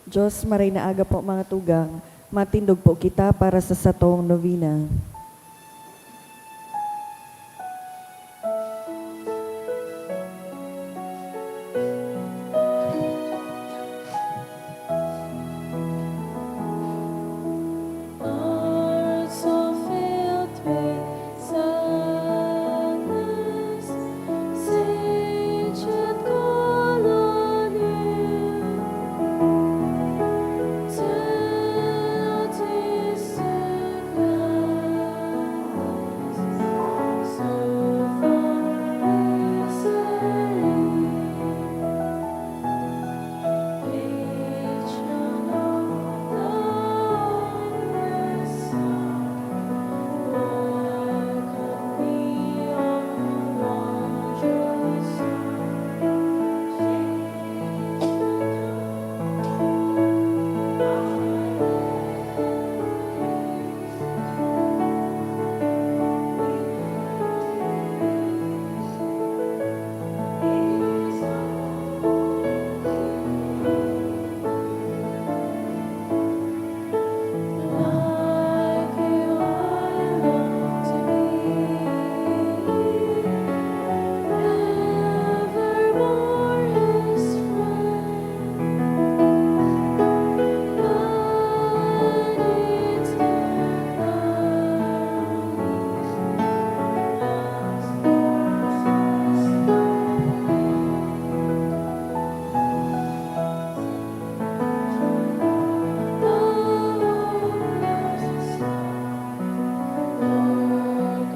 Diyos, maray na aga po mga tugang, matindog po kita para sa satong novena. Hearts so filled with sadness, sing and call on you. Tell distant gladness, so far misery. Patron of darkness, work on me on wondrous like you I long to be, evermore His friend, work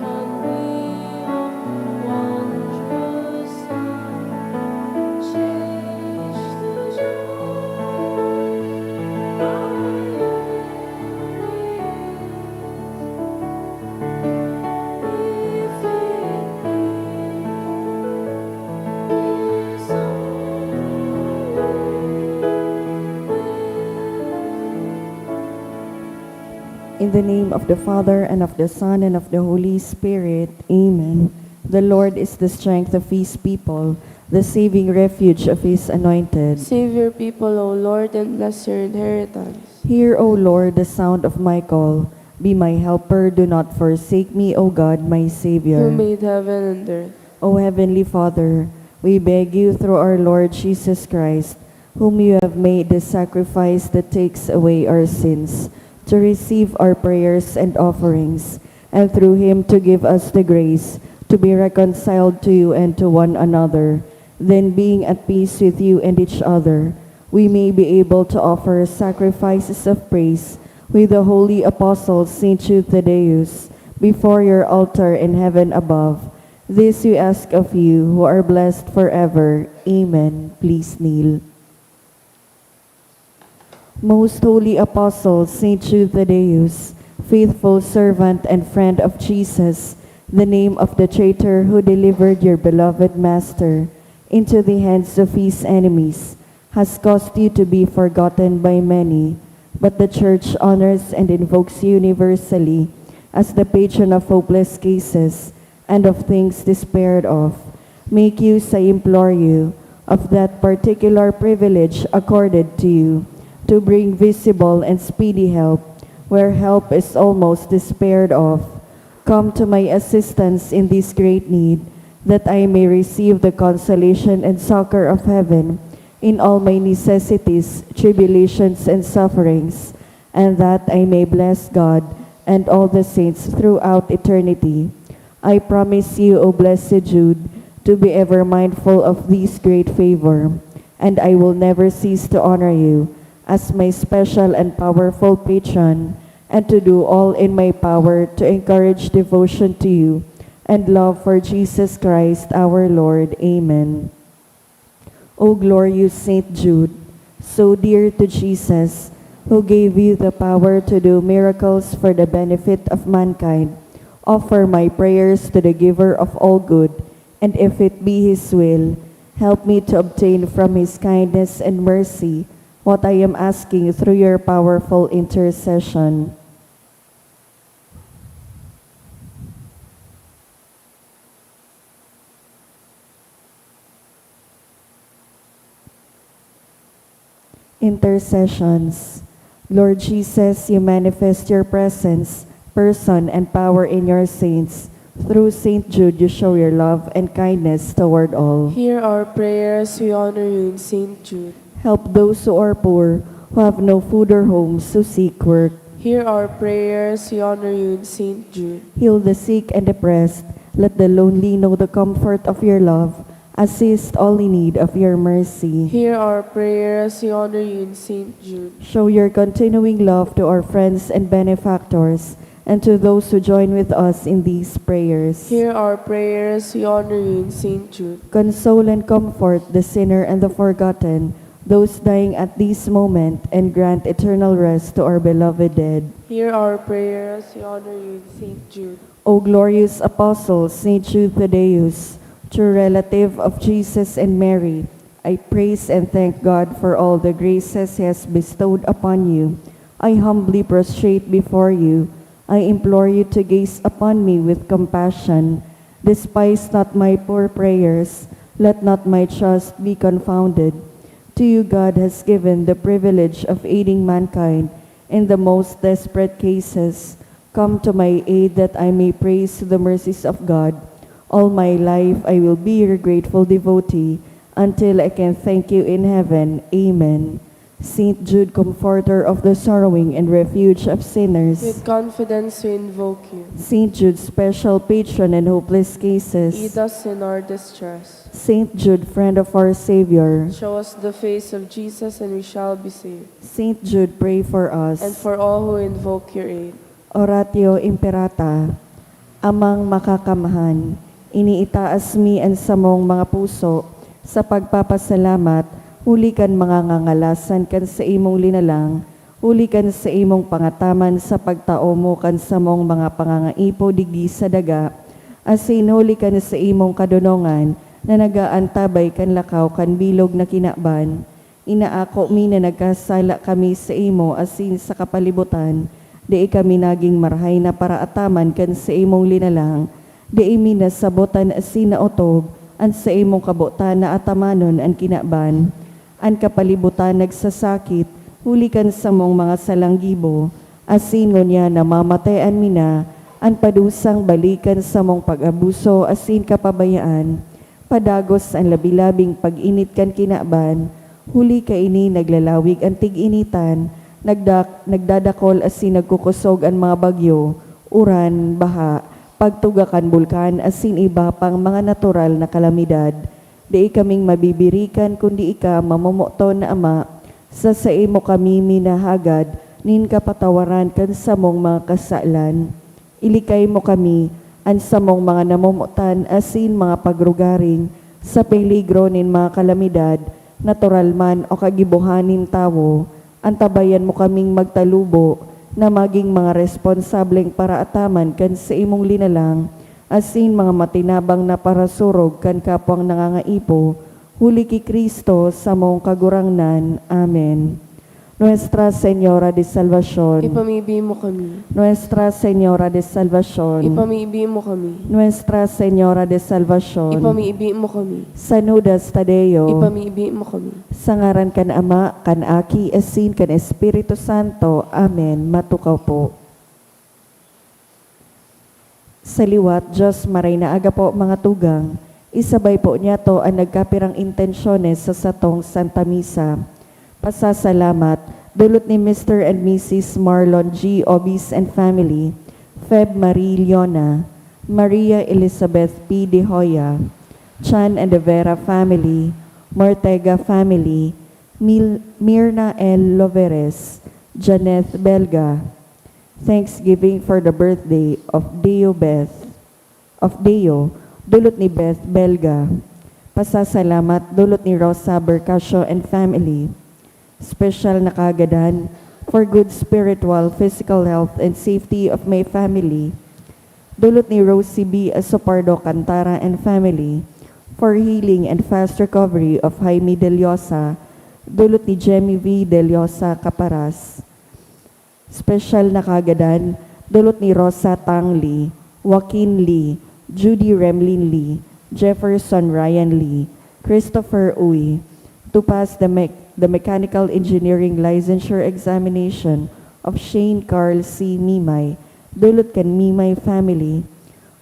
on me on wondrous change the joy In the name of the Father, and of the Son, and of the Holy Spirit. Amen. The Lord is the strength of His people, the saving refuge of His anointed. Save your people, O Lord, and bless your inheritance. Hear, O Lord, the sound of my call. Be my helper, do not forsake me, O God, my Savior. Who made heaven and earth. O Heavenly Father, we beg you through our Lord Jesus Christ, whom you have made the sacrifice that takes away our sins, to receive our prayers and offerings, and through him to give us the grace to be reconciled to you and to one another. Then, being at peace with you and each other, we may be able to offer sacrifices of praise with the holy apostle Saint Jude Thaddeus before your altar in heaven above. This we ask of you, who are blessed forever. Amen. Please kneel. Most holy apostle Saint Jude Thaddeus, faithful servant and friend of Jesus, the name of the traitor who delivered your beloved Master into the hands of his enemies, has caused you to be forgotten by many, but the Church honors and invokes you universally as the patron of hopeless cases and of things despaired of. Make use, I implore you, of that particular privilege accorded to you, to bring visible and speedy help where help is almost despaired of. Come to my assistance in this great need, that I may receive the consolation and succor of heaven in all my necessities, tribulations, and sufferings, and that I may bless God and all the saints throughout eternity. I promise you, O blessed Jude, to be ever mindful of this great favor, and I will never cease to honor you as my special and powerful patron, and to do all in my power to encourage devotion to you and love for Jesus Christ our Lord. Amen. O glorious Saint Jude, so dear to Jesus, who gave you the power to do miracles for the benefit of mankind, offer my prayers to the giver of all good, and if it be his will, help me to obtain from his kindness and mercy what I am asking through your powerful intercession. Intercessions. Lord Jesus, you manifest your presence, person, and power in your saints. Through Saint Jude, you show your love and kindness toward all. Hear our prayers, we honor you in Saint Jude. Help those who are poor, who have no food or homes to seek work. Hear our prayers, we honor you in Saint Jude. Heal the sick and depressed. Let the lonely know the comfort of your love. Assist all in need of your mercy. Hear our prayers, we honor you in Saint Jude. Show your continuing love to our friends and benefactors, and to those who join with us in these prayers. Hear our prayers, we honor you in Saint Jude. Console and comfort the sinner and the forgotten, those dying at this moment, and grant eternal rest to our beloved dead. Hear our prayers, we honor you in Saint Jude. O glorious Apostle, Saint Jude Thaddeus, true relative of Jesus and Mary, I praise and thank God for all the graces He has bestowed upon you. I humbly prostrate before you. I implore you to gaze upon me with compassion. Despise not my poor prayers. Let not my trust be confounded. To you God has given the privilege of aiding mankind in the most desperate cases. Come to my aid that I may praise the mercies of God. All my life I will be your grateful devotee until I can thank you in heaven. Amen. Saint Jude, comforter of the sorrowing and refuge of sinners. With confidence we invoke you. Saint Jude, special patron in hopeless cases. Aid us in our distress. Saint Jude, friend of our Savior. Show us the face of Jesus and we shall be saved. Saint Jude, pray for us. And for all who invoke your aid. Oratio Imperata. Amang makakamhan, iniitaas mi ang samong mga puso sa pagpapasalamat. Huli kan mga ngangalasan kan sa imong linalang, huli kan sa imong pangataman sa pagtao mo kan sa mong mga pangangaipo digdi sa daga, asin huli kan sa imong kadunongan na nagaantabay kan lakaw kan bilog na kinaban. Inaako mi na nagkasala kami sa imo asin sa kapalibutan, di kami naging marhay na paraataman kan sa imong linalang, di imi nasabotan asin na otog, an sa imong kabutan na atamanon ang kinaban. An kapalibutan nagsasakit, hulikan sa mong mga salanggibo, asin niya namamatayan mina, an padusang balikan sa mong pag-abuso, asin kapabayaan, padagos ang labilabing pag-init kan kinaban, huli ka ini naglalawig ang tig-initan, nagdadakol asin nagkukusog ang mga bagyo, uran, baha, pagtugakan bulkan, asin iba pang mga natural na kalamidad. Di kaming mabibirikan kundi ika mamumuto na ama, sa imo kami minahagad, nin kapatawaran kan sa mong mga kasalan. Ilikay mo kami, an sa mong mga namumutan, asin mga pagrugaring, sa peligro nin mga kalamidad, natural man o kagibuhanin tawo, antabayan mo kaming magtalubo, na maging mga responsableng paraataman kan sa imong linalang, asin mga matinabang na parasurog kan kapwang nangangaipo, huli ki Kristo sa mong kagurangnan. Amen. Nuestra Señora de Salvación. Ipamibi mo kami. Nuestra Señora de Salvación. Ipamibi mo kami. Nuestra Señora de Salvación. Ipamibi mo kami. Sanudas Tadeo. Ipamibi mo kami. Sangaran kan Ama, kan Aki, asin kan Espiritu Santo. Amen. Matukaw po. Sa liwat, Diyos maray na aga po mga tugang, isabay po niya to ang nagkapirang intensyones sa satong Santa Misa. Pasasalamat, dulot ni Mr. and Mrs. Marlon G. Obis and family, Feb Marie Leona, Maria Elizabeth P. De Hoya, Chan and De Vera family, Mortega family, Mirna L. Loveres, Janeth Belga. Thanksgiving for the birthday of Deo, dulot ni Beth Belga. Pasasalamat, dulot ni Rosa Bercasio and family. Special na kagadan for good spiritual, physical health, and safety of my family. Dulot ni Rosie B. Asopardo Cantara and family. For healing and fast recovery of Jaime Deliosa. Dulot ni Jemmy V. Deliosa Caparas. Special na kagadan, dulot ni Rosa Tang Lee, Joaquin Lee, Judy Remlin Lee, Jefferson Ryan Lee, Christopher Uy, to pass the the Mechanical Engineering Licensure Examination of Shane Carl C. Mimay, dulot kan Mimay family.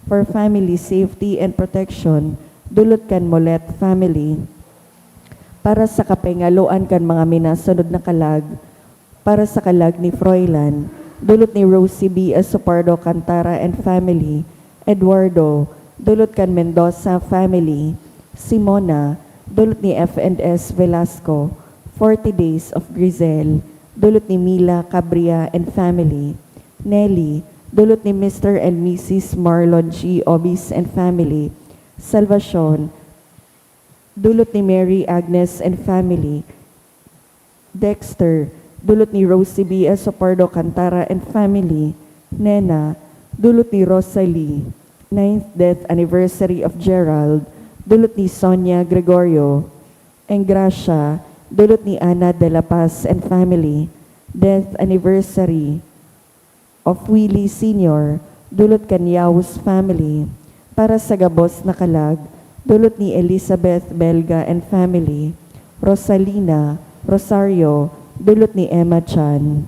For family safety and protection, dulot kan Molet family. Para sa kapengaluan kan mga minasunod na kalag, para sa kalag ni Froilan, dulot ni Rosie B. Asopardo Cantara and family. Eduardo, dulot kan Mendoza family. Simona, dulot ni F&S Velasco. 40 Days of Grizel, dulot ni Mila Cabria and family. Nelly, dulot ni Mr. and Mrs. Marlon G. Obis and family. Salvacion, dulot ni Mary Agnes and family. Dexter, dulot ni Rosie B. Asopardo Cantara and family. Nena, dulot ni Rosalie. 9th death anniversary of Gerald, dulot ni Sonia Gregorio. Engracia, dulot ni Ana de la Paz and family. Death anniversary of Willie Sr., dulot kan Yaus family. Para sa gabos na kalag, dulot ni Elizabeth Belga and family. Rosalina, Rosario, dulot ni Emma Chan.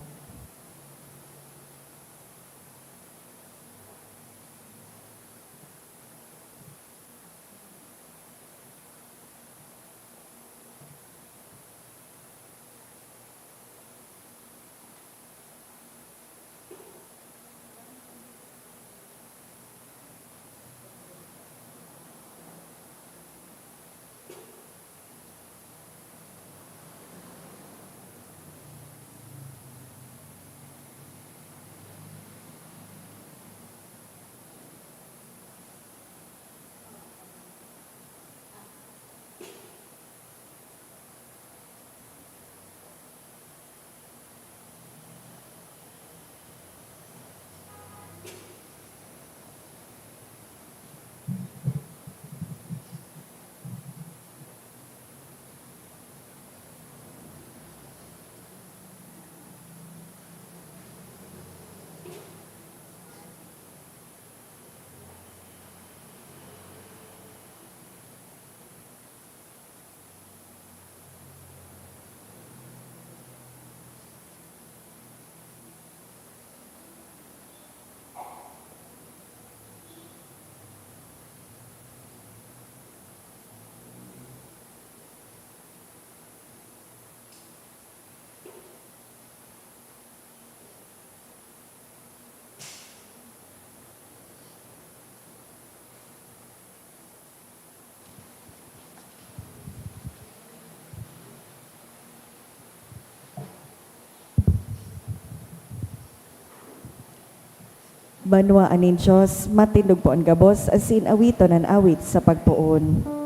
Banwa anin Diyos, matindog po ang gabos, asin awiton ang awit sa pagpuon.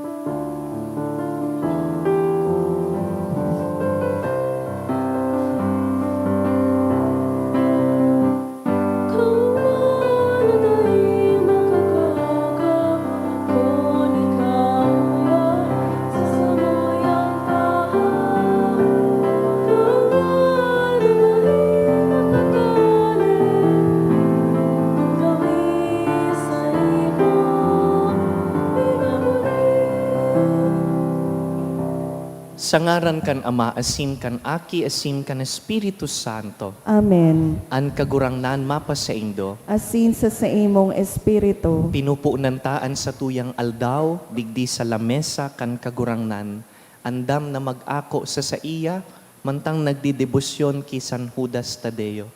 Sangaran kan Ama, asin kan Aki, asin kan Espiritu Santo. Amen. An kagurangnan mapa sa Indo, Asin sa imong espiritu, pinupuunantaan sa tuyang aldaw, digdi sa lamesa kan kagurangnan, andam na mag-ako sa iya, mantang nagdidebosyon ki San Judas Tadeo.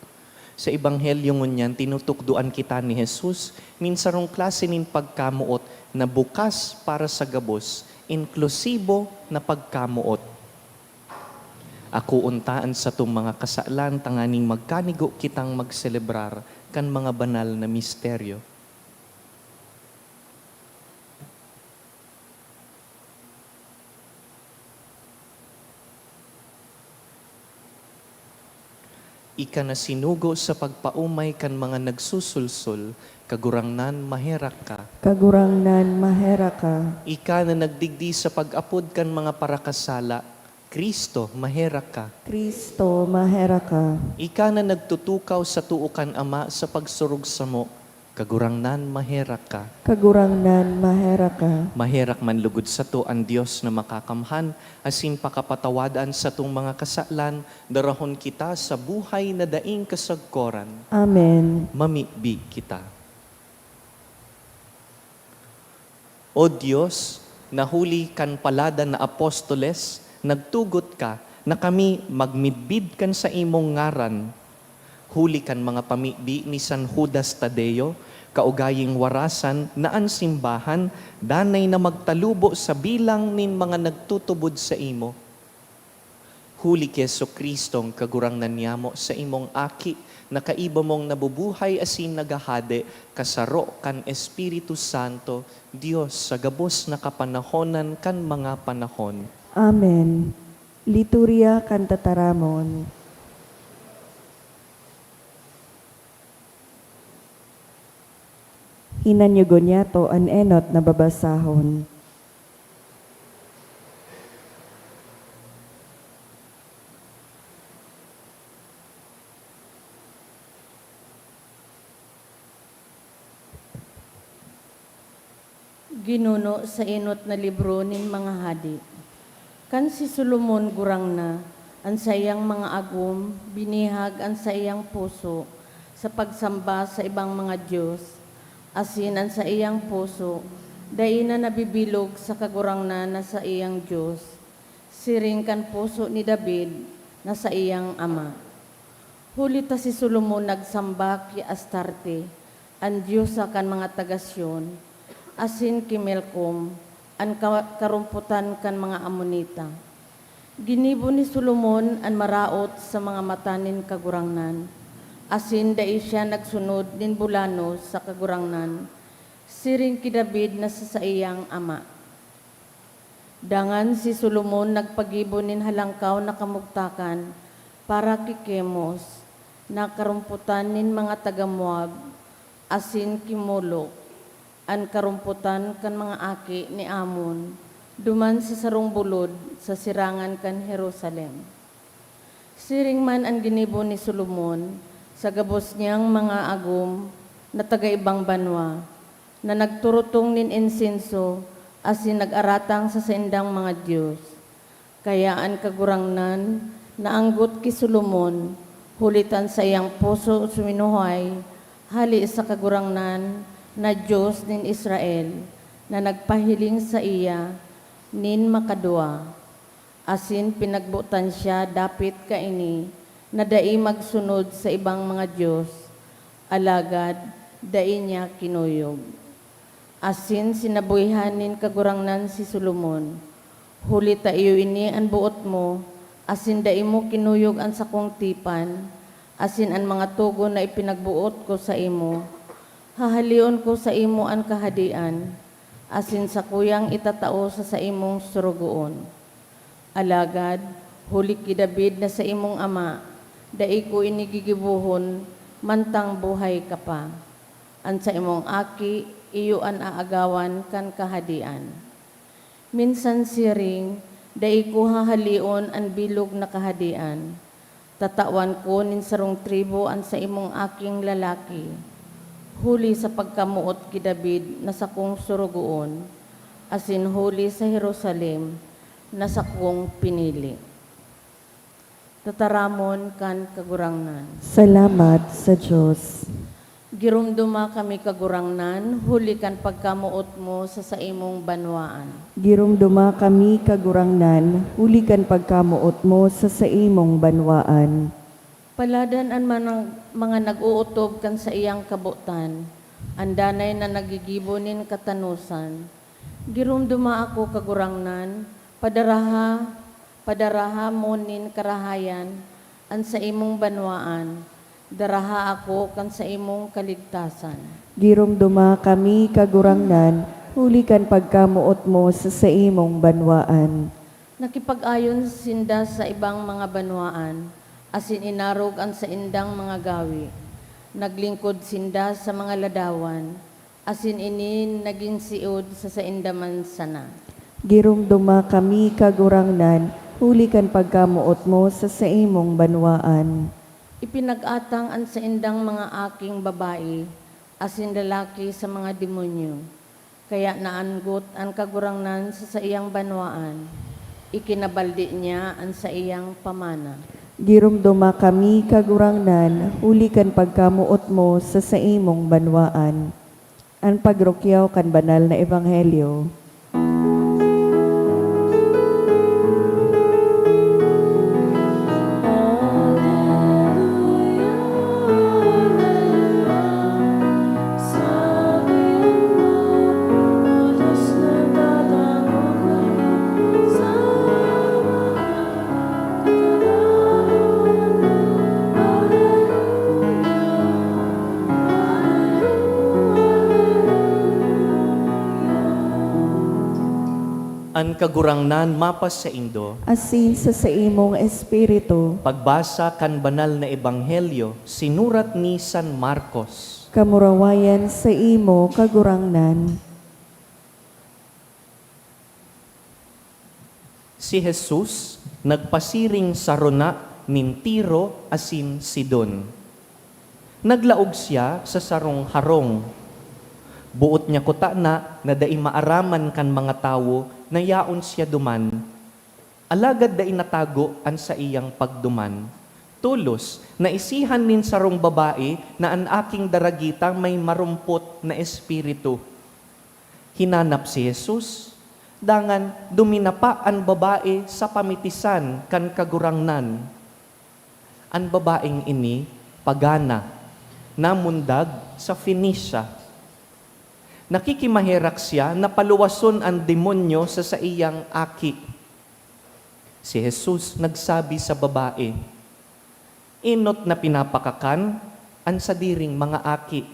Sa Ebanghelyo ngunyan, tinutukduan kita ni Jesus, minsarong klase nin pagkamuot na bukas para sa gabos, inklusibo na pagkamuot. Ako untaan sa tung mga kasalan, tanganing magkanigo kitang magselebrar kan mga banal na misteryo. Ika na sinugo sa pagpaumay kan mga nagsusulsul, kagurangnan maherak ka. kagurangnan mahera ka. Ika na nagdigdi sa pag-apod kan mga parakasala, Kristo maherak ka. Kristo mahera ka. Ika na nagtutukaw sa tuukan Ama sa pagsurog sa mo, Kagurangnan maherak ka. kagurangnan maherak ka. Maherak man lugod sa to ang Dios na makakamhan, asin pakapatawadan sa tong mga kasalan, darahon kita sa buhay na daing kasagkoran. Amen. Mamibig kita. O Diyos, nahuli kan palada na apostoles, nagtugot ka na kami magmidbid kan sa imong ngaran. Huli kan mga pamibi ni San Judas Tadeo, kaugaying warasan na ang simbahan, danay na magtalubo sa bilang nin mga nagtutubod sa imo. Huli ki Jesucristong kagurangnan niyamo sa imong aki, na kaiba mong nabubuhay asin nagahade, kasaro kan Espiritu Santo, Dios sa gabos na kapanahonan kan mga panahon. Amen. Liturya kantataramon. Hinanyugon niya to an enot na babasahon. Ginuno sa inot na libro nin mga hadi. Kan si Solomon gurang na, ang sayang mga agum, binihag ang sayang puso sa pagsamba sa ibang mga Diyos, asin ang sa iyang puso, dai na nabibilog sa kagurang na sa iyang Diyos, siring kan puso ni David na sa iyang ama. Huli ta si Solomon nagsamba ki Astarte, ang Diyosa kan mga tagasyon, asin ki Melkom, ang karumputan kan mga Amonita. Ginibo ni Solomon ang maraot sa mga matanin kagurangnan, asin dai siya nagsunod nin bulano sa kagurangnan, siring ki David na sa iyang ama. Dangan si Solomon nagpagibo nin halangkaw na kamugtakan para ki Kemos, na karumputan nin mga taga-Moab, asin ki Molok, ang karumputan kan mga aki ni Amon, duman sa sarong bulod sa sirangan kan Jerusalem. Siring man ang ginibo ni Solomon sa gabos niyang mga agum na taga-ibang banwa, na nagturutong nin insenso asin nag-aratang sa sendang mga Diyos. Kaya ang kagurangnan na anggot ki Solomon, hulitan sa iyang puso suminuhay, hali sa kagurangnan na Diyos nin Israel, na nagpahiling sa iya, nin makadua. Asin pinagbutan siya dapit kaini, na dai magsunod sa ibang mga Diyos, alagad dai niya kinuyog. Asin sinabuhihan nin kagurangnan si Solomon, huli ta iyo ini ang buot mo, asin dai mo kinuyog ang sakong tipan, asin ang mga tugo na ipinagbuot ko sa imo, hahalion ko sa imo ang kahadian, asin sa kuyang itatao sa imong surugoon. Alagad, huli ki David na sa imong ama, dai ko inigigibuhon, mantang buhay ka pa. An sa imong aki, iyo an aagawan kan kahadian. Minsan siring, dai ko hahalion ang bilog na kahadian. Tatawan ko nin sarong tribo an sa imong aking lalaki. Huli sa pagkamuot ki David na sa kong surugoon, asin huli sa Jerusalem na sa kong pinili. Tataramon kan kagurangnan. Salamat sa Diyos. Girumduma kami kagurangnan, huli kan pagkamuot mo sa imong banwaan. Girumduma kami kagurangnan, hulikan pagkamuot mo sa imong banwaan. Paladan ang mga nag-uutob kan sa iyang kabutan, ang danay na nagigibonin katanusan. Girumduma ako kagurangnan, padaraha mo nin karahayan, an sa imong banwaan, daraha ako kan sa imong kaligtasan. Girumduma kami kagurangnan, hulikan pagkamuot mo sa imong banwaan. Nakipag-ayon sinda sa ibang mga banwaan, asin inarog ang sa indang mga gawi. Naglingkod sinda sa mga ladawan, asin inin naging siod sa indaman sana. Girumduma kami kagurangnan, hulikan pagkamuot mo sa imong banwaan. Ipinag-atang ang sa indang mga aking babae, asin lalaki sa mga demonyo. Kaya naanggot ang kagurangnan sa iyang banwaan. Ikinabaldi niya ang sa iyang pamana. Girumduma kami kagurangnan, huli kan pagkamuot mo sa imong banwaan. Ang pagrukyaw kan banal na ebanghelyo. An kagurangnan mapas sa Indo, Asin sa imong espiritu, pagbasa kan banal na ebanghelyo, sinurat ni San Marcos. kamurawayan sa imo kagurangnan. Si Jesus nagpasiring sa rona nin Tiro asin Sidon. Naglaog siya sa sarong harong. Buot niya kuta na dai maaraman kan mga tawo na yaon siya duman. Alagad dai natago an sa iyang pagduman. Tulos, naisihan nin sarong babae na an aking daragitang may marumpot na espiritu. Hinanap si Jesus, dangan duminapa ang babae sa pamitisan kan kagurangnan. Ang babaeng ini, pagana, namundag sa Phoenicia. Nakikimaherak siya na paluwason ang demonyo sa iyang aki. Si Jesus nagsabi sa babae, inot na pinapakakan ang sadiring mga aki.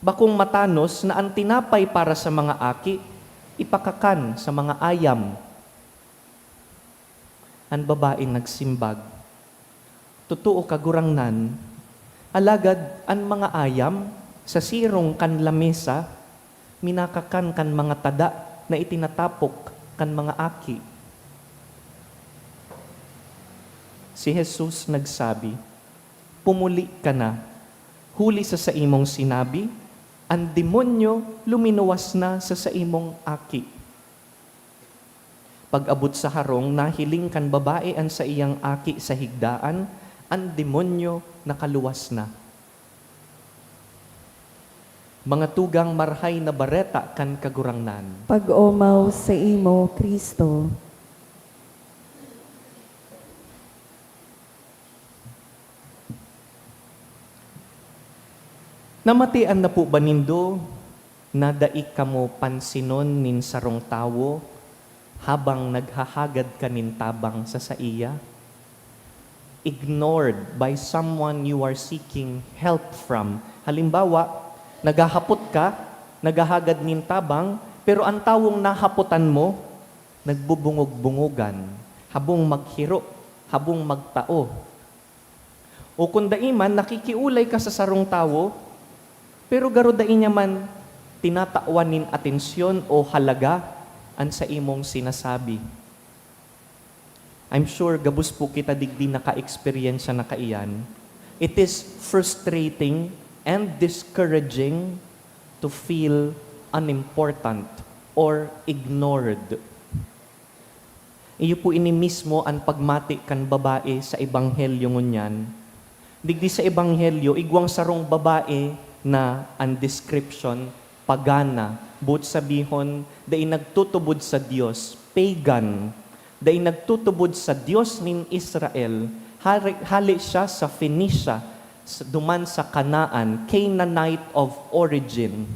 Bakong matanos na ang tinapay para sa mga aki, ipakakan sa mga ayam. Ang babae nagsimbag, totoo kagurangnan, alagad ang mga ayam sa sirong kan lamesa, minakakan kan mga tada na itinatapok kan mga aki. Si Jesus nagsabi, pumuli ka na, huli sa imong sinabi, ang demonyo luminuwas na sa imong aki. Pag-abot sa harong, nahiling kan babae ang sa iyang aki sa higdaan, ang demonyo nakaluwas na. Mga tugang marhay na bareta kan kagurangnan. Pag-omaw sa imo, Kristo. Namatian na po ba nindo na daik kamo pansinon nin sarong tawo habang naghahagad ka nin tabang sa iya? Ignored by someone you are seeking help from. Halimbawa, naghahapot ka, naghahagad nin tabang, pero ang tawong nahaputan mo, nagbubungog-bungogan, habong maghiro, habong magtao. O kung daiman, nakikiulay ka sa sarong tawo, pero garo dain niya man tinatawan nin atensyon o halaga an sa imong sinasabi. I'm sure gabus po kita digdi naka-experience na kaiyan. It is frustrating and discouraging to feel unimportant or ignored. Iyo po ini mismo ang pagmati kan babae sa ebanghelyo ngunyan. Digdi sa ebanghelyo, igwang sarong babae na ang description, pagana, but sabihon, dahil nagtutubod sa Diyos, pagan, dahil nagtutubod sa Diyos nin Israel, hali siya sa Phoenicia, duman sa Canaan, Canaanite of origin.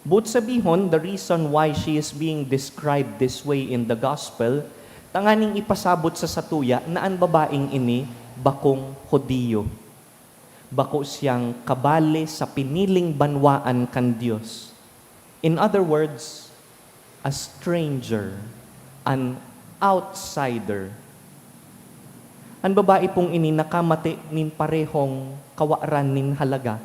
But sabihon, the reason why she is being described this way in the gospel, tanganing ipasabot sa satuya na ang babaeng ini, bakong Hudiyo. Bako siyang kabale sa piniling banwaan kan Diyos. In other words, a stranger, an outsider. Ang babae pong ini nakamati nin parehong kawaran nin halaga.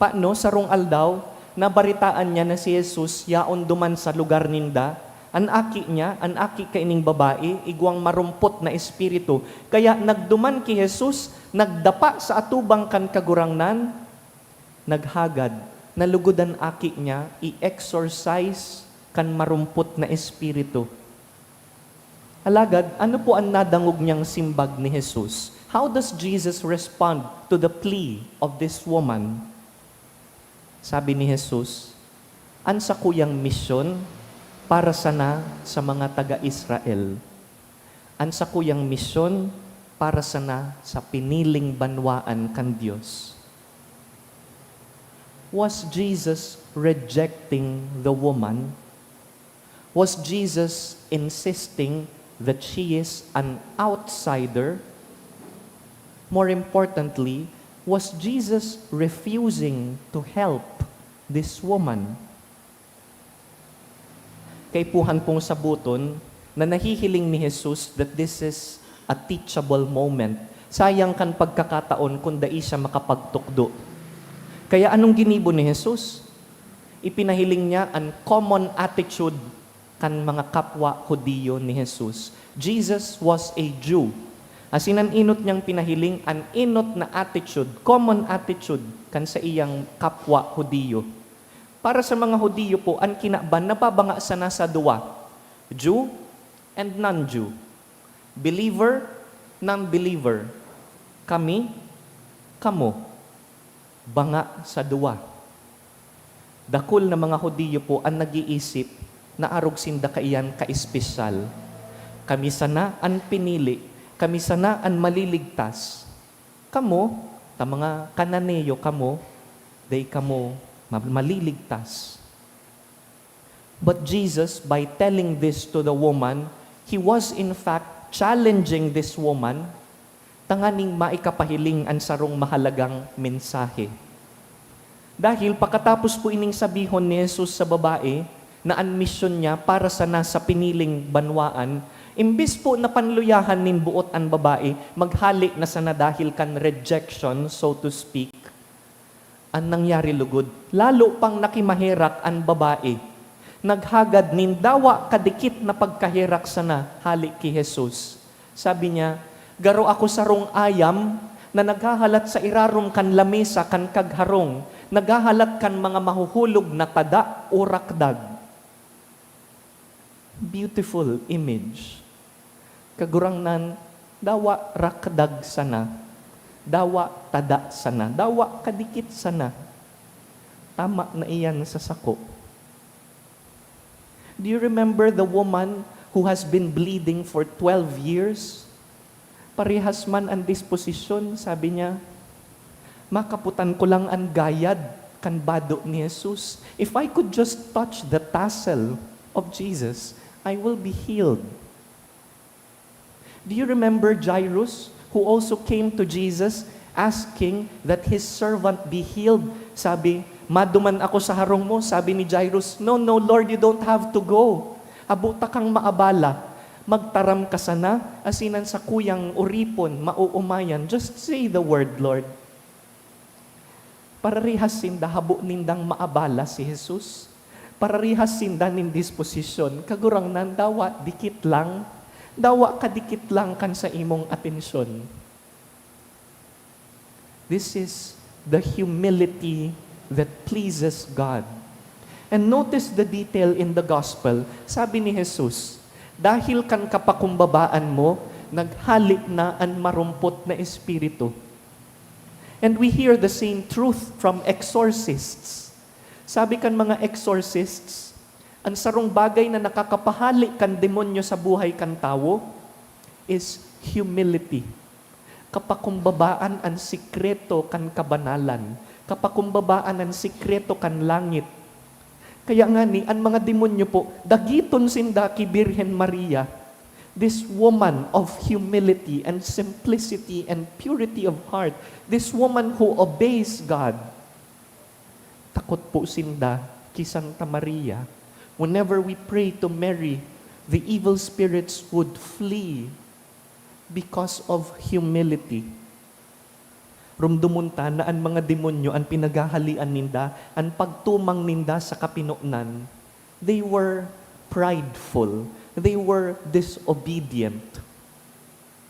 Paano sarong aldaw, nabaritaan niya na si Jesus yaon duman sa lugar ninda, an aki niya, an aki kaining babae, igwang marumpot na espiritu. Kaya nagduman ki Jesus, nagdapa sa atubang kan kagurangnan, naghagad, nalugodan aki niya, i-exorcise kan marumpot na espiritu. Alagad, ano po ang nadangog niyang simbag ni Jesus? How does Jesus respond to the plea of this woman? Sabi ni Jesus, ansa kuyang misyon para sana sa mga taga-Israel. Ansa kuyang misyon para sana sa piniling banwaan kan Diyos. Was Jesus rejecting the woman? Was Jesus insisting that she is an outsider? More importantly, was Jesus refusing to help this woman? Kay puhan pong sabuton na nahihiling ni Jesus that this is a teachable moment. Sayang kan pagkakataon kung dai siya makapagtukdo. Kaya anong ginibo ni Jesus? Ipinahiling niya ang common attitude kan mga kapwa Hudiyo ni Jesus. Jesus was a Jew. As in, ang inot niyang pinahiling, an inot na attitude, common attitude kan sa iyang kapwa Hudiyo. Para sa mga Hudiyo po, ang kinaban, napabanga sana sa dua. Jew and non-Jew. Believer, non-believer. Kami, kamo. Banga sa dua. Dakul na mga Hudiyo po ang nag-iisip na arog sinda kaiyan ka-espesyal. Kami sana ang pinili, kami sana ang maliligtas. Kamo, ta mga Kananeyo kamo, day kamo maliligtas. But Jesus, by telling this to the woman, He was in fact challenging this woman, tanganing maikapahiling ang sarong mahalagang mensahe. Dahil pagkatapos po ining sabihon ni Jesus sa babae, na ang misyon niya para sa nasa piniling banwaan, imbis po na panluyahan nin buot ang babae, maghali na sana dahil kan rejection, so to speak, ang nangyari lugod. Lalo pang nakimahirak ang babae. Naghagad nin dawa kadikit na pagkahirak sana hali ki Jesus. Sabi niya, garo ako sarong ayam na naghahalat sa irarom kan lamesa kan kagharong, naghahalat kan mga mahuhulog na tada o rakdag. Beautiful image. Kagurang nan, dawa rakdag sana, dawa tada sana, dawa kadikit sana. Tama na iyan sa sako. Do you remember the woman who has been bleeding for 12 years? Parehas man ang disposisyon, sabi niya, makaputan ko lang ang gayad kan bado ni Jesus. If I could just touch the tassel of Jesus, I will be healed. Do you remember Jairus, who also came to Jesus asking that his servant be healed? Sabi, maduman ako sa harong mo. Sabi ni Jairus, no, Lord, you don't have to go. Abuta kang maabala. Magtaram ka sana, asinan sa kuyang uripon, mauumayan. Just say the word, Lord. Pararihas sinda, habo nindang maabala si Jesus. Pararihas sinda nin disposisyon. Kagurang nan, dawa dikit lang. Dawa kadikit lang kan sa imong atensyon. This is the humility that pleases God. And notice the detail in the gospel. Sabi ni Jesus, dahil kan kapakumbabaan mo, naghalik na ang marumpot na espiritu. And we hear the same truth from exorcists. Sabi kan mga exorcists, ang sarong bagay na nakakapahali kan demonyo sa buhay kan tao is humility. Kapakumbabaan ang sikreto kan kabanalan. Kapakumbabaan ang sikreto kan langit. Kaya nga ni, ang mga demonyo po, dagiton sinda ki Birhen Maria, this woman of humility and simplicity and purity of heart, this woman who obeys God, takot po sinda ki Santa Maria. Whenever we pray to Mary, the evil spirits would flee because of humility. Rumdumunta na ang mga demonyo, ang pinaghahalian ninda, ang pagtumang ninda sa kapinunan, they were prideful. They were disobedient.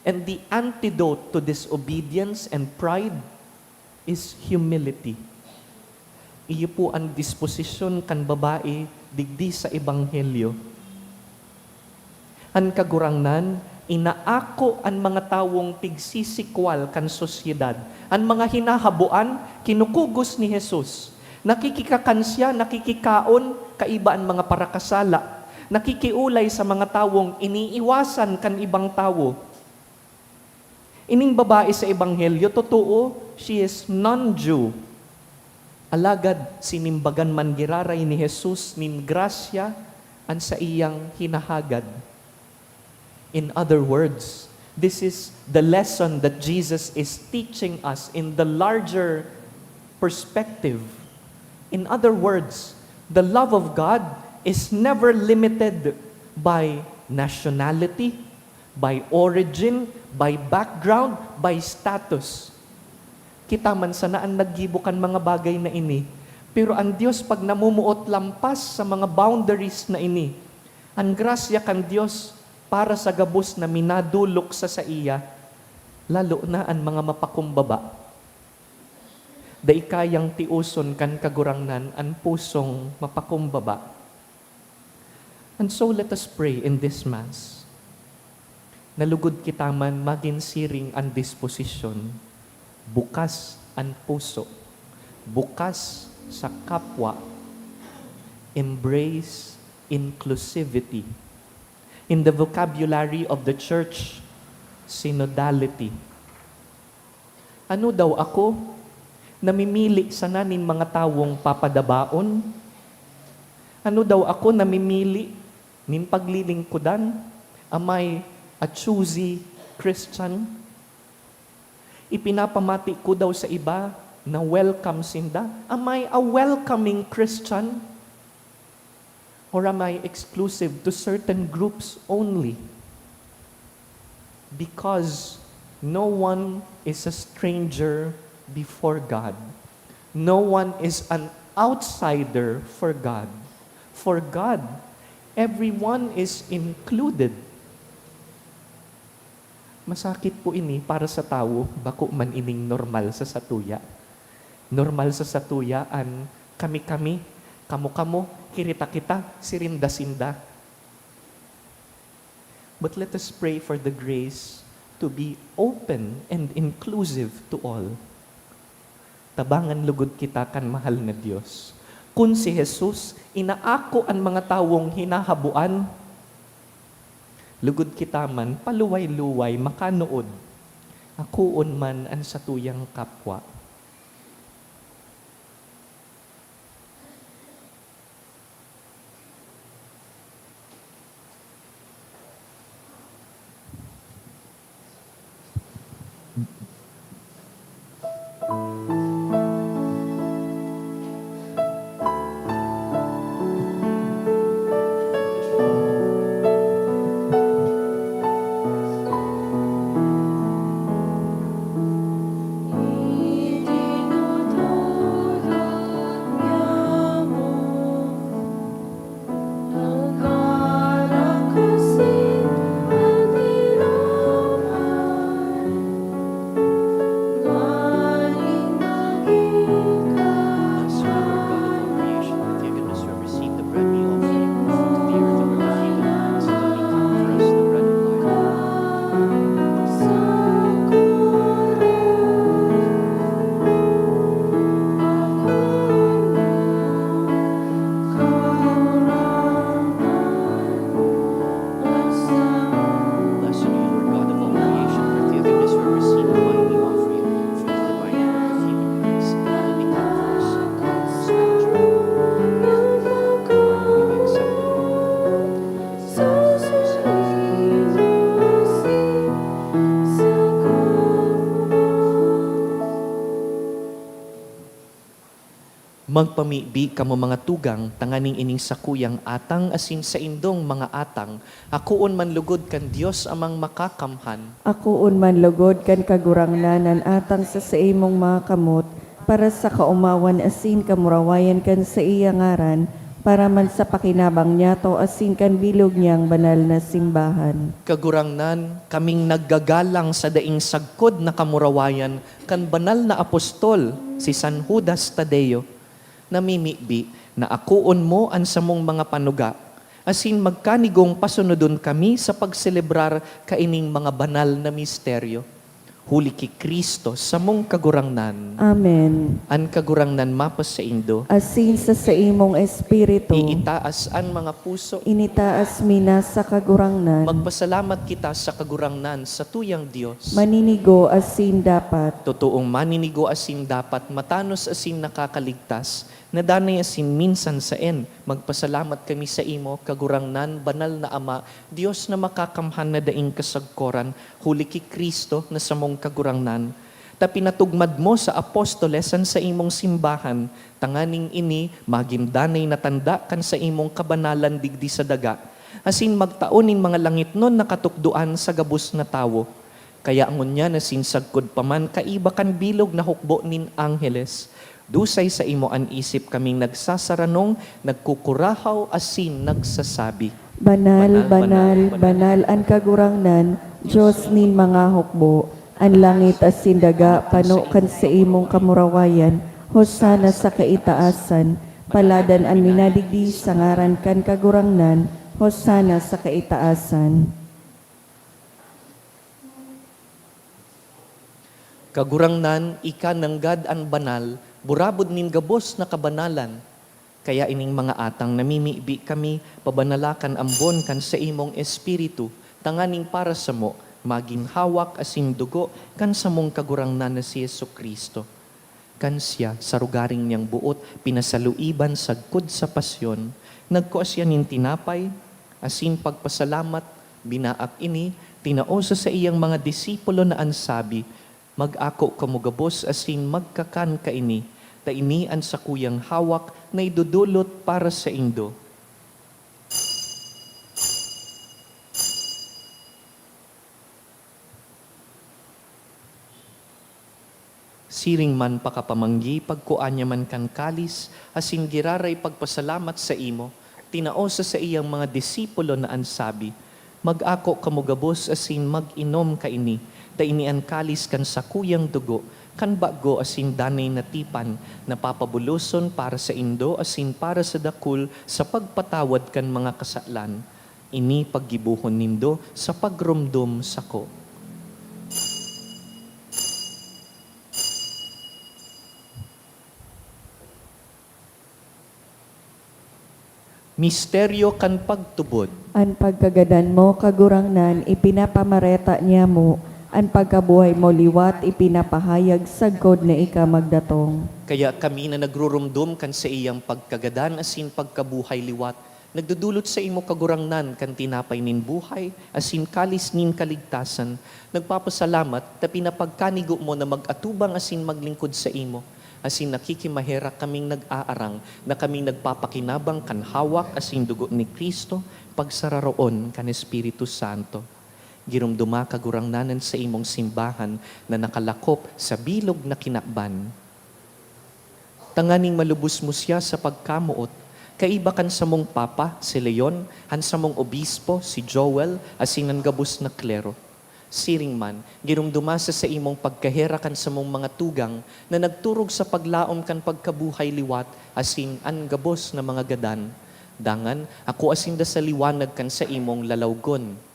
And the antidote to disobedience and pride is humility. Iyo po ang disposisyon kan babae digdi sa ebanghelyo. An kagurangnan, inaako ang mga tawong pigsisikwal kan sosyedad. Ang mga hinahabuan, kinukugos ni Jesus. Nakikikakan siya, nakikikaon, kaiba ang mga parakasala. Nakikiulay sa mga tawong iniiwasan kan ibang tawo. Ining babae sa ebanghelyo, totoo, she is non-Jew. Alagad, sinimbagan man giraray ni Jesus nin grasya an sa iyang hinahagad. In other words, this is the lesson that Jesus is teaching us in the larger perspective. In other words, the love of God is never limited by nationality, by origin, by background, by status. Kita man sana ang naggibukan mga bagay na ini. Pero ang Diyos pag namumuot lampas sa mga boundaries na ini, ang grasya kan Diyos para sa gabos na minadulok sa iya, lalo na ang mga mapakumbaba. Daikayang tiuson kan kagurangnan ang pusong mapakumbaba. And so let us pray in this Mass. Nalugod kita man maging siring ang disposisyon, bukas ang puso, bukas sa kapwa, embrace inclusivity. In the vocabulary of the church, synodality. Ano daw ako? Namimili sana nin mga tawong papadabaon? Ano daw ako namimili nin paglilingkudan? Am I a choosy Christian? Ipinapamati ko daw sa iba na welcome sinda? Am I a welcoming Christian? Or am I exclusive to certain groups only? Because no one is a stranger before God. No one is an outsider for God. For God, everyone is included. Masakit po ini para sa tao, bako man ining normal sa satuya. Normal sa satuya an kami-kami, kamo-kamo, kirita-kita, sirinda-sinda. But let us pray for the grace to be open and inclusive to all. Tabangan lugod kita kan mahal na Diyos. Kung si Jesus, inaako ang mga tawong hinahabuan, lugod kita man, paluway-luway, makanood, akuon man ang satuyang kapwa. Magpamibi kamo mga tugang, tanganing ining sakuyang atang, asin sa indong mga atang, akuon man lugod kan Dios amang makakamhan. Akuon man lugod kan kagurangnanan atang sa imong mga kamot, para sa kaumawan asin kamurawayan kan sa iya ngaran, para man sa pakinabang niya to asin kan bilog niyang banal na simbahan. Kagurangnan, kaming naggagalang sa daing sagkod na kamurawayan kan banal na apostol, si San Judas Tadeo. namimibi na akuon mo ang samong mga panuga, asin magkanigong pasunodon kami sa pagselebrar kaining mga banal na misteryo. Huli ki Kristo sa mong kagurangnan, Amen. an kagurangnan mapas sa Indo, Asin sa imong espiritu, iitaas an mga puso, initaas mina sa kagurangnan, magpasalamat kita sa kagurangnan sa tuyang Diyos. maninigo asin dapat, Totoong maninigo asin dapat, matanos asin nakakaligtas, nadanay asin minsan sa magpasalamat kami sa imo, kagurangnan, banal na Ama, Diyos na makakamhan na daing kasagkoran, huli ki Kristo na samong kagurangnan. Ta pinatugmad mo sa apostolesan sa imong simbahan, tanganing ini, magimdanay na tanda kan sa imong kabanalan digdi sa daga, asin magtaonin mga langit nun nakatukduan sa gabus na tawo. Kaya angon niya na sinsagkod paman, kaiba kan bilog na hukbo nin angheles. Dusay sa imo an isip kaming nagsasaranong, nagkukurahaw asin nagsasabi. banal, banal, banal ang kagurangnan, Diyos nin mga hukbo, ang langit asin daga, pano kan sa imong kamurawayan, hosana sa kaitaasan, paladan ang minadigdi sa ngaran kan kagurangnan, hosana sa kaitaasan. Kagurangnan, ika nanggad an banal, burabod nin gabos na kabanalan. Kaya ining mga atang namimibi kami, pabanalakan ambon kan sa imong espiritu, tanganing para sa mo, maging hawak asin dugo, kan sa mong kagurangnan na si Yesu Kristo. Kan siya, sa rugaring niyang buot, pinasaluiban sagkod sa pasyon, nagkuas yan nin tinapay, asin pagpasalamat, binaak ini, tinaosa sa iyang mga disipulo na ansabi, mag-ako kamugabos asin magkakan ka ini, ta ini ang sakuyang hawak na idudulot para sa Indo. Siring man pakapamanggi, pagkuanya man kan kalis, asin giraray pagpasalamat sa imo, tinaosa sa iyang mga disipulo na ansabi, mag-ako kamugabos asin mag-inom ka ini, ta ini ang kalis kan sakuyang dugo, kan bago asin danay na tipan, napapabuluson para sa Indo asin para sa dakul sa pagpatawad kan mga kasalan. Ini paggibuhon nindo sa pagrumdum sako. Misteryo kan pagtubod. Ang pagkagadan mo, kagurangnan, ipinapamareta niya mo, ang pagkabuhay mo liwat, ipinapahayag sagkod na ika magdatong. Kaya kami na nagrurumdum kan sa iyang pagkagadan asin pagkabuhay liwat, nagdudulot sa imo kagurangnan kan tinapay nin buhay, asin kalis nin kaligtasan, nagpapasalamat ta pinapagkanigo mo na mag-atubang asin maglingkod sa imo, asin nakikimahera kaming nag-aarang na kaming nagpapakinabang kan hawak asin dugo ni Kristo, pagsararoon kan Espiritu Santo. Girumduma kagurangnanan sa imong simbahan na nakalakop sa bilog na kinakban. Tanganing malubos mo siya sa pagkamuot, kaiba kan sa mong papa, si Leon, han sa mong obispo, si Joel, asin ang gabos na klero. Siring man, girumduma sa imong pagkahera kan sa mong mga tugang na nagturog sa paglaom kan pagkabuhay liwat, asin ang gabos na mga gadan. Dangan, ako asin da sa liwanag kan sa imong lalawgon.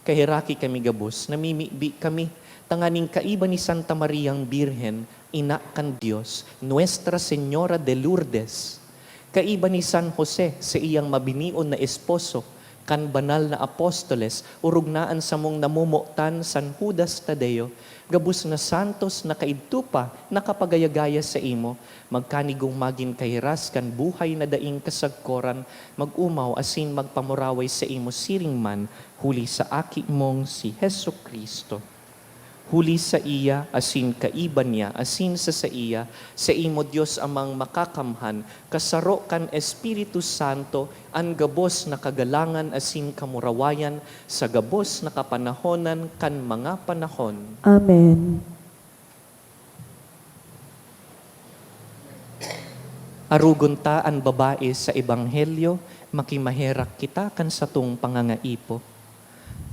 Kahiraki kami gabos, namimibi kami, tanganing kaiba ni Santa Mariang Birhen, ina kan Diyos, Nuestra Señora de Lourdes. Kaiba ni San Jose sa iyang mabinion na esposo, kan banal na apostoles, urugnaan sa mong namumutan San Judas Tadeo, gabus na santos na kaidtupa, nakapagayagaya sa imo, magkanigong magin kahiras kan buhay na daing kasagkoran, mag-umaw asin magpamuraway sa imo siring man, huli sa aki mong si Hesu Kristo. Huli sa iya, asin kaiba niya, asin sa iya, sa imo Diyos amang makakamhan, kasaro kan Espiritu Santo, ang gabos na kagalangan asin kamurawayan, sa gabos na kapanahonan kan mga panahon. Amen. Arugon ta ang babae sa Ebanghelyo, makimaherak kita kan satong pangangaipo.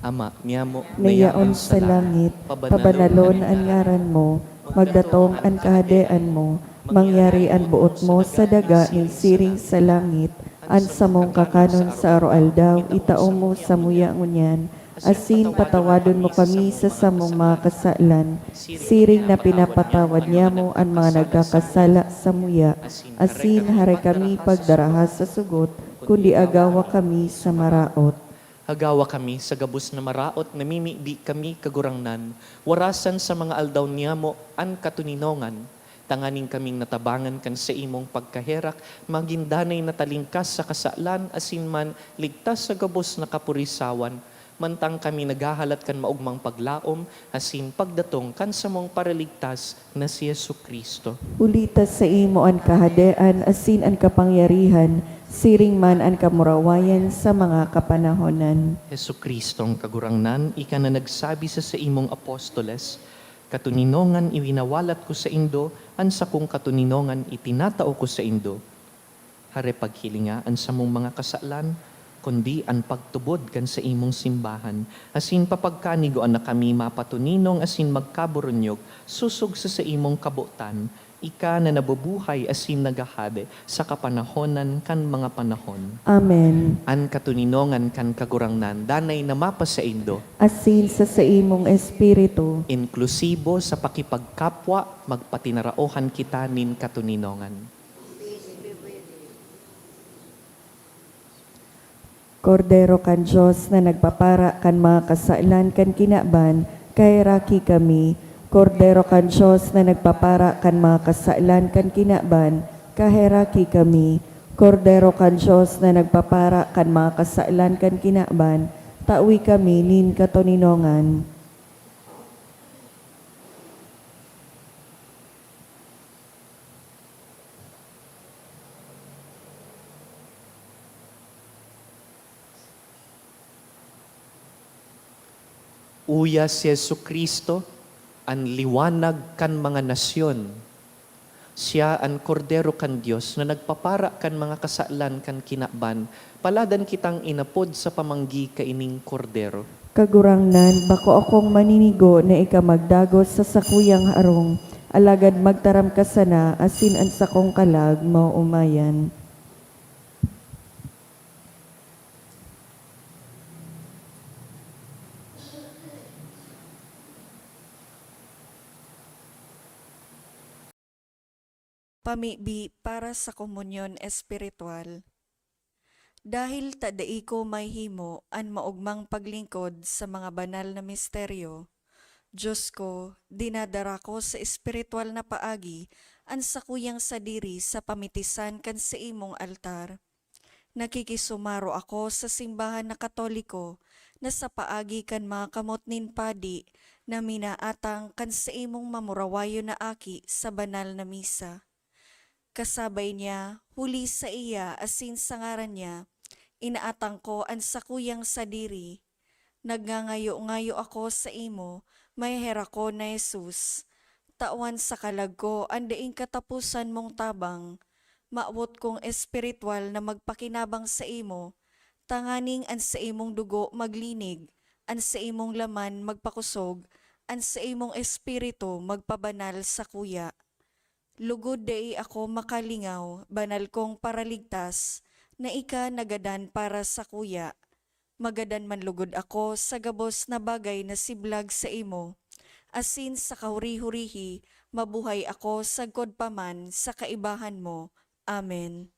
Ama, niyamo, Nayaon sa langit, pabanalon ang ngaran mo, magdatong ang kahadean mo, mangyari ang buot mo sa daga ng siring sa langit, an sa mong kakanon sa araw-aldaw, itao mo sa muya ngunyan, asin patawadon mo kami sa samong mga kasalan, siring na pinapatawad niya mo ang mga nagkakasala sa muya, asin haray kami pagdaraha sa sugot, kundi agawa kami sa maraot. Hagawa kami sa gabos na maraot, namimibi kami kagurangnan, warasan sa mga aldaw niya mo an katuninongan, tanganing kaming natabangan kan sa imong pagkaherak, magindanay na talingkas sa kasalan, asin man ligtas sa gabos na kapurisawan, mantang kami naghahalat kan maugmang paglaom, asin pagdatong kan sa mong paraligtas na si Yesu Kristo. Ulitas sa imo ang kahadean, asin ang kapangyarihan, siring man ang kamurawayan sa mga kapanahonan. Yesu Kristo ang kagurangnan, ika na nagsabi sa imong apostoles, katuninongan iwinawalat ko sa indo, an sa kong katuninongan itinatao ko sa indo. Hare paghilinga an sa mong mga kasalan, kundi an pagtubod kan sa imong simbahan. Asin papagkanigo na kami mapatuninong asin magkaburunyog, susog sa imong kabutan, ika na nabubuhay asin nagahade sa kapanahonan kan mga panahon. Amen. An katuninongan kan kagurangnan, danay na mapa sa indo, Asin sa imong espiritu, inklusibo sa pakipagkapwa, magpatinaraohan kita nin katuninongan. Kordero kan Diyos na nagpapara kan mga kasalan kan kinaban, kay raki kami. Kordero kan Diyos na nagpapara kan mga kasalan kan kinaban, kay raki kami. Kordero kan Diyos na nagpapara kan mga kasalan kan kinaban, tawi kami nin katuninongan. Uya si Yesu Kristo, ang liwanag kan mga nasyon. Siya ang kordero kan Diyos na nagpapara kan mga kasalan kan kinaban, paladan kitang inapod sa pamanggi kaining kordero. Kagurangnan, bako akong maninigo na ikamagdagos sa sakuyang harong, alagad magtaram ka sana, asin ang sakong kalag mo umayan. Pamibi para sa komunyon espiritual. Dahil tadai ko may himo an maugmang paglingkod sa mga banal na misteryo, Diyos ko, dinadara ko sa espiritual na paagi an sakuyang sadiri sa pamitisan kan sa imong altar. Nakikisumaro ako sa simbahan na Katoliko na sa paagi kan mga kamot nin padi na minaatang kan sa imong mamurawayo na aki sa banal na misa. Kasabay niya, huli sa iya asin sa ngaran niya, inaatang ko ang sakuyang sadiri. Nagngangayo-ngayo ako sa imo, may hera ko na Jesus. Tawan sa kalag ko, andaing katapusan mong tabang. Maawot kong espiritual na magpakinabang sa imo, tanganing an sa imong dugo maglinig, an sa imong laman magpakusog, an sa imong espiritu magpabanal sa kuya. Lugod dai ako makalingaw, banal kong paraligtas, na ika nagadan para sa kuya. Magadan man lugod ako sa gabos na bagay na siblag sa imo. Asin sa kahuri-hurihi, mabuhay ako sa godpaman sa kaibahan mo. Amen.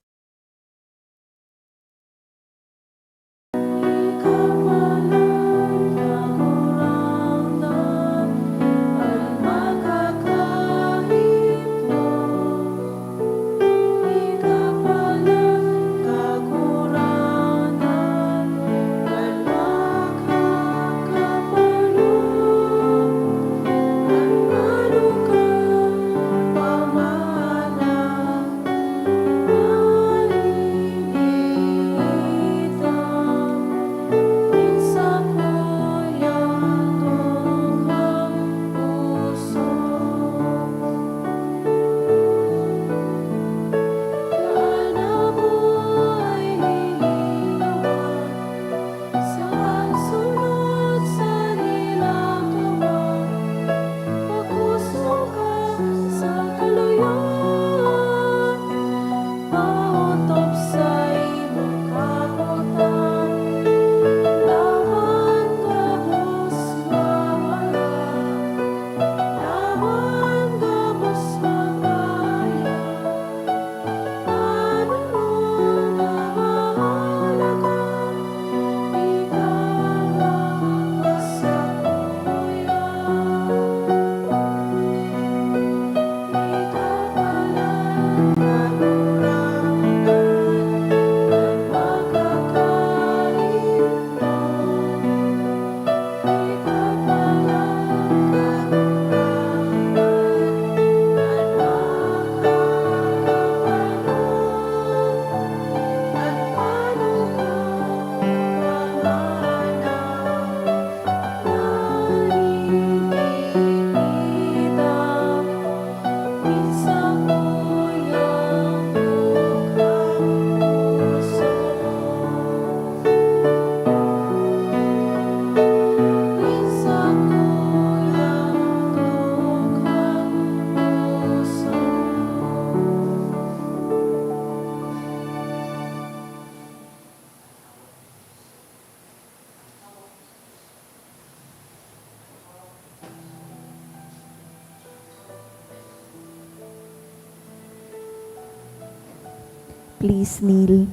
Please kneel.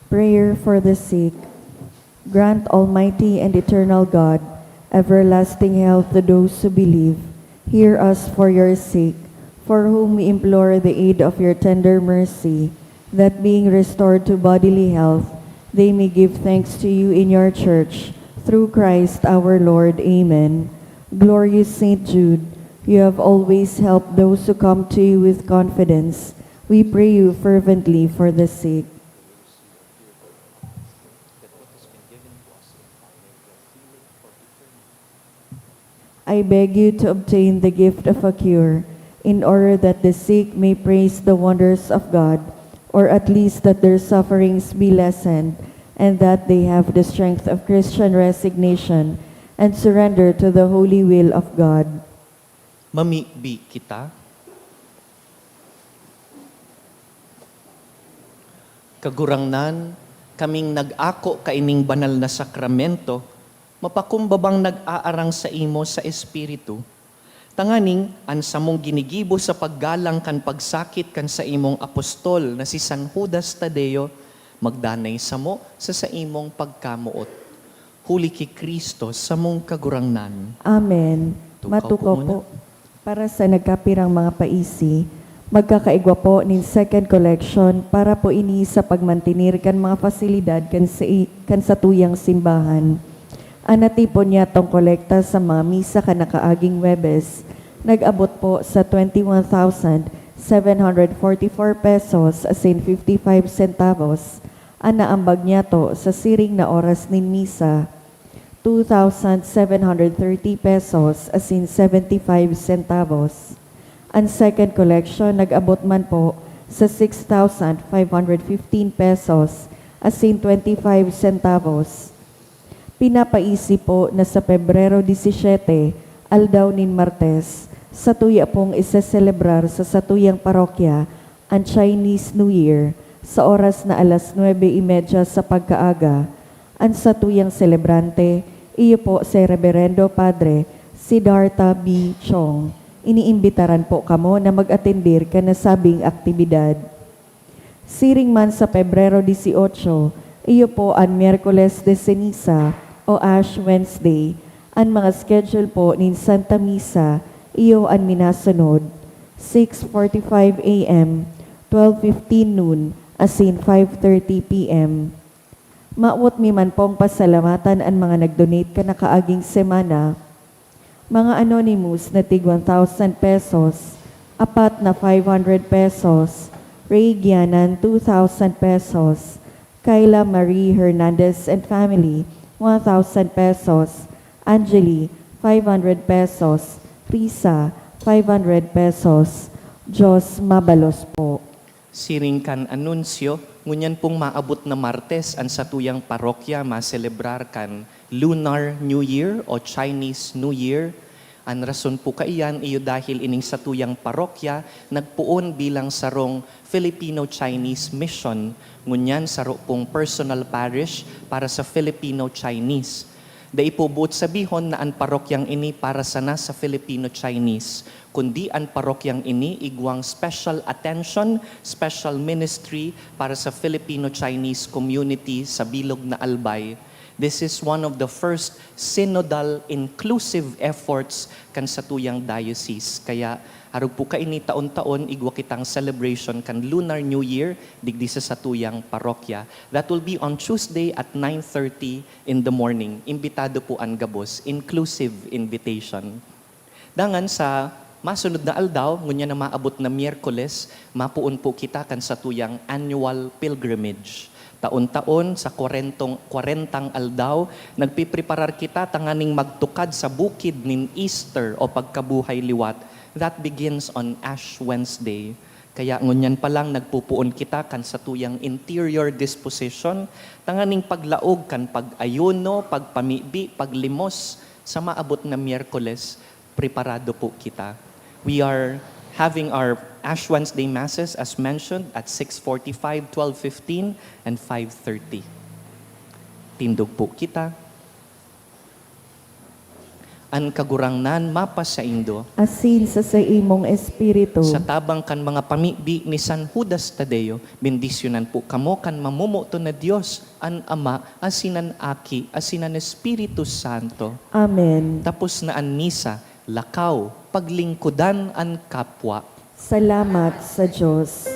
Prayer for the sick. Grant, Almighty and eternal God, everlasting health to those who believe. Hear us for your sake, for whom we implore the aid of your tender mercy, that being restored to bodily health, they may give thanks to you in your church, through Christ our Lord. Amen. Glorious Saint Jude, you have always helped those who come to you with confidence. We pray you fervently for the sick. I beg you to obtain the gift of a cure, in order that the sick may praise the wonders of God, or at least that their sufferings be lessened, and that they have the strength of Christian resignation and surrender to the holy will of God. Mamibi kita. Kagurangnan, kaming nag-ako kaining banal na sakramento, mapakumbabang nag-aarang sa imo sa Espiritu. Tanganing, ansa mong ginigibo sa paggalang kan pagsakit kan sa imong apostol na si San Judas Tadeo, magdanay sa mo sa imong pagkamuot. Huli ki Kristo sa mong kagurangnan. Amen. Tukaw Matukaw po muna. po. Para sa nagkapirang mga paisi, magkakaigwa po nin second collection para po ini sa pagmantinir kan mga fasilidad kan sa tuyang simbahan. Anati po niya tong kolekta sa mga misa ka nakaaging Webes, nag-abot po sa 21,744 pesos as in 55 centavos. Anaambag niya to sa siring na oras nin misa, 2,730 pesos as in 75 centavos. Ang second collection nag-abot man po sa 6,515 pesos as in 25 centavos. Pinapaisip po na sa Pebrero 17, aldaw nin Martes, sa tuya pong isa-celebrar sa satuyang parokya ang Chinese New Year sa oras na alas 9:30 sa pagkaaga. Ang satuyang celebrante, iyo po si Reverendo Padre Siddhartha B. Chong. Iniimbitaran po kamo na mag-atendir ka na sabing aktibidad. Siring man sa Pebrero 18, iyo po ang Miyerkules de Ceniza o Ash Wednesday. Ang mga schedule po nin Santa Misa, iyo ang minasunod, 6:45 a.m., 12:15 noon, as in 5:30 p.m. Maawot mi man pong pasalamatan ang mga nag-donate ka na kaaging semana. Mga anonymous na tig 1,000 pesos, apat na 500 pesos, Ray Gianan 2,000 pesos, Kayla Marie Hernandez and family 1,000 pesos, Angeli 500 pesos, Risa 500 pesos, Diyos mabalos po. Siring kan anunsyo, ngunyan pong maabot na Martes ang satuyang parokya maselebrar kan Lunar New Year o Chinese New Year. Ang rason po kaiyan iyo dahil ining satuyang parokya nagpuon bilang sarong Filipino-Chinese mission, ngunyan saro pong personal parish para sa Filipino-Chinese. Dai po buot sabihon na ang parokyang ini para sana sa Filipino-Chinese, kundi ang parokyang ini igwang special attention, special ministry para sa Filipino-Chinese community sa Bilog na Albay. This is one of the first synodal inclusive efforts kan sa tuyang diocese. Kaya harug po kaini taon-taon igwa kitang celebration kan Lunar New Year digdi sa satuyang parokya. That will be on Tuesday at 9:30 in the morning. Imbitado po ang gabos, inclusive invitation. Dangan sa masunod na aldaw, ngunya na maabot na Miyerkules, mapuon po kita kan sa tuyang annual pilgrimage. Taon-taon sa 40 aldaw, nagpipreparar kita tanganing magtukad sa bukid nin Easter o pagkabuhay liwat. That begins on Ash Wednesday. Kaya ngunyan pa lang nagpupuon kita kan sa tuyang interior disposition, tanganing paglaog kan pag-ayuno, pagpamibi, paglimos sa maabot na Miyerkules, preparado po kita. We are having our Ash Wednesday Masses as mentioned at 6:45, 12:15, and 5:30. Tindog po kita. an kagurangnan mapa sa Indo, asin sa imong espiritu. sa tabang kan mga pamibi ni San Judas Tadeo, bendisyonan po kamo kan mamumuto na Dios, an Ama, asinan Aki, asinan Espiritu Santo. Amen. Tapos na an misa, lakaw, paglingkudan an kapwa. Salamat sa Diyos.